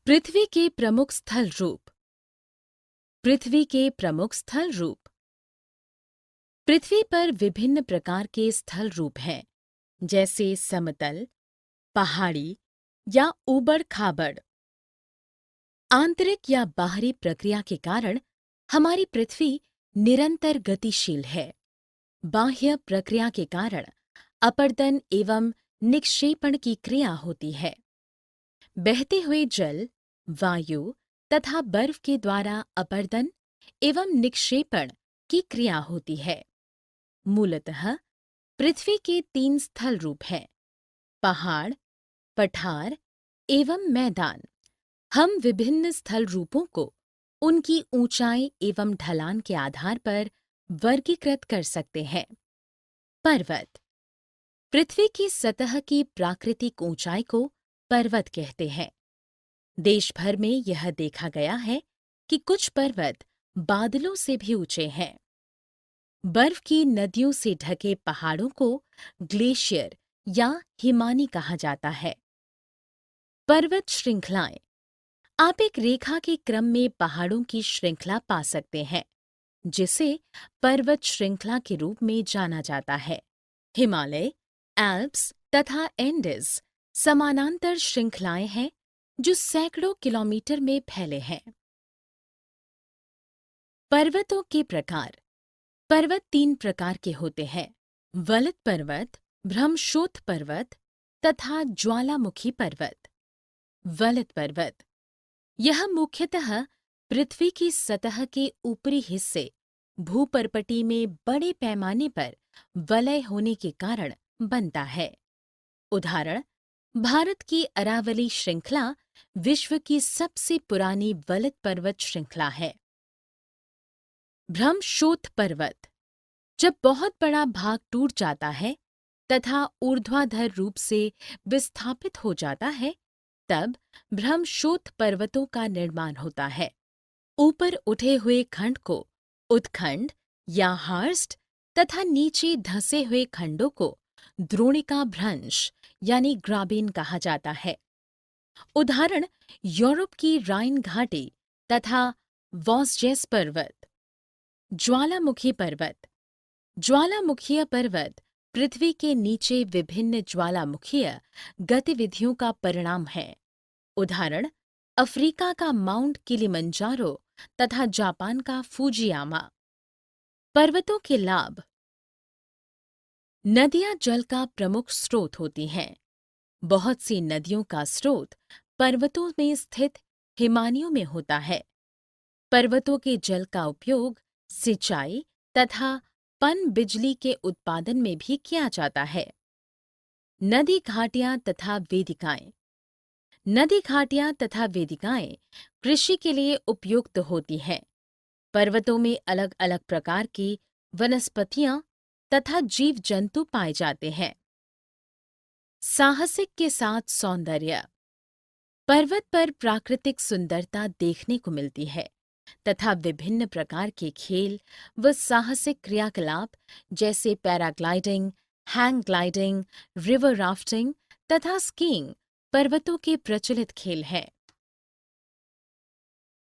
पृथ्वी के प्रमुख स्थल रूप। पृथ्वी के प्रमुख स्थल रूप। पृथ्वी पर विभिन्न प्रकार के स्थल रूप हैं, जैसे समतल, पहाड़ी या ऊबड़-खाबड़। आंतरिक या बाहरी प्रक्रिया के कारण हमारी पृथ्वी निरंतर गतिशील है। बाह्य प्रक्रिया के कारण अपरदन एवं निक्षेपण की क्रिया होती है। बहते हुए जल, वायु तथा बर्फ के द्वारा अपरदन एवं निक्षेपण की क्रिया होती है। मूलतः पृथ्वी के 3 स्थल रूप हैं: पहाड़, पठार एवं मैदान। हम विभिन्न स्थल रूपों को उनकी ऊंचाई एवं ढलान के आधार पर वर्गीकृत कर सकते हैं। पर्वत। पृथ्वी की सतह की प्राकृतिक ऊंचाई को पर्वत कहते हैं। देश भर में यह देखा गया है कि कुछ पर्वत बादलों से भी ऊंचे हैं। बर्फ की नदियों से ढके पहाड़ों को ग्लेशियर या हिमानी कहा जाता है। पर्वत श्रृंखलाएं। आप एक रेखा के क्रम में पहाड़ों की श्रृंखला पा सकते हैं, जिसे पर्वत श्रृंखला के रूप में जाना जाता है। हिमालय, एल्प्स तथा एंडीज समानांतर श्रृंखलाएं हैं जो सैकड़ों किलोमीटर में फैले हैं। पर्वतों के प्रकार। पर्वत 3 प्रकार के होते हैं: वलित पर्वत, भ्रमशोथ पर्वत तथा ज्वालामुखी पर्वत। वलित पर्वत यह मुख्यतः पृथ्वी की सतह के ऊपरी हिस्से भूपर्पटी में बड़े पैमाने पर वलय होने के कारण बनता है। उदाहरण: भारत की अरावली श्रृंखला विश्व की सबसे पुरानी वलित पर्वत श्रृंखला है। भ्रमशोथ पर्वत जब बहुत बड़ा भाग टूट जाता है तथा ऊर्ध्वाधर रूप से विस्थापित हो जाता है, तब भ्रमशोथ पर्वतों का निर्माण होता है। ऊपर उठे हुए खंड को उत्खंड या हार्स्ट तथा नीचे धंसे हुए खंडों को द्रोणिका भ्रंश यानी ग्राबेन कहा जाता है। उदाहरण: यूरोप की राइन घाटी तथा वॉसजेस पर्वत। ज्वालामुखी पर्वत। ज्वालामुखीय पर्वत पृथ्वी के नीचे विभिन्न ज्वालामुखीय गतिविधियों का परिणाम है। उदाहरण: अफ्रीका का माउंट किलिमंजारो तथा जापान का फूजियामा। पर्वतों के लाभ। नदियां जल का प्रमुख स्रोत होती हैं। बहुत सी नदियों का स्रोत पर्वतों में स्थित हिमानियों में होता है। पर्वतों के जल का उपयोग सिंचाई तथा पनबिजली के उत्पादन में भी किया जाता है। नदी घाटियां तथा वेदिकाएं। नदी घाटियां तथा वेदिकाएं कृषि के लिए उपयुक्त होती हैं। पर्वतों में अलग अलग प्रकार की वनस्पतियां तथा जीव जंतु पाए जाते हैं। साहसिक के साथ सौंदर्य। पर्वत पर प्राकृतिक सुंदरता देखने को मिलती है तथा विभिन्न प्रकार के खेल व साहसिक क्रियाकलाप जैसे paragliding, hang gliding, river rafting तथा स्कीइंग पर्वतों के प्रचलित खेल हैं।